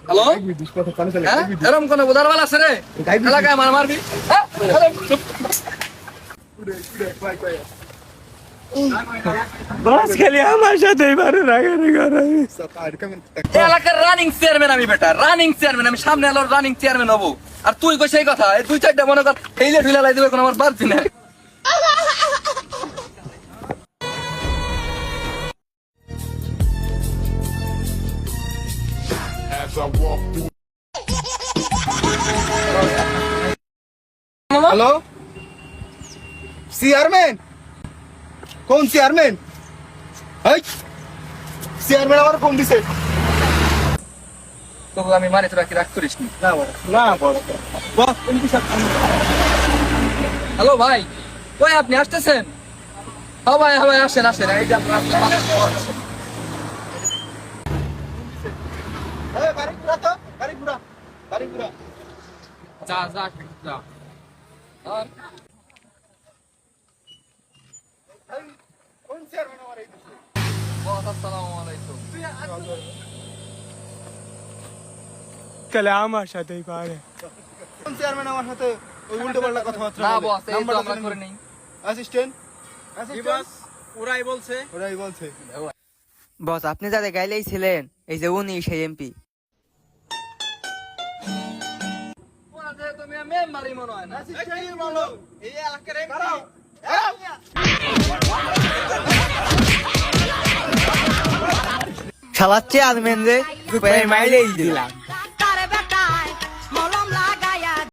Hello, এরকম কোন উদারবাল আছে রে এলাকায় মার মারবি? বস খালি আমার সাথে মারে রাগারাগি করে। এলাকার রানিং চেয়ারম্যান আমি, বেটা রানিং চেয়ারম্যান আমি, সামনে এলো রানিং চেয়ারম্যান হবো। আর তুই কই সেই কথা? এই 2-4টা মনে কর ঠেলে ঠুলে লাই দিবে, কোনো আমার বাড়ছি না। हेलो চেয়ারম্যান, কোন চেয়ারম্যান? এই চেয়ারম্যান আমার ফোন দিছে। তোকে আমি মানে তোরা কি রাগ করিস নি? না বস, বস কোন বিষয়? হ্যালো ভাই, কই আপনি আসতেছেন? হ্যাঁ ভাই, হ্যাঁ ভাই, আসেন আসেন। এই যে আপনার এই গাড়ি ঘুরা তো, গাড়ি ঘুরা, গাড়ি ঘুরা। যা যা যা। আর এই কোন চেয়ারম্যান আমার এই দিছে? আসসালামু আলাইকুম। খালি আমার সাথেই পারে। কোন চেয়ারম্যান আমার সাথে ওই উল্টো পাল্টা কথাবার্তা না বলে? বস, এই তো নাম্বারটা আমরা জেনে করে নিন। নেই। অ্যাসিস্ট্যান্ট, ওরাই বলছে। ওরাই বলছে। বস আপনি যাদের গাইলেই ছিলেন এই যে উনি সেই এমপি। ওরা যে তুমি মেম্বারই মনে হয় না। এই এলাকার এমপি। শালাচ্ছে আদমেন রে মাইলেই দিলাম।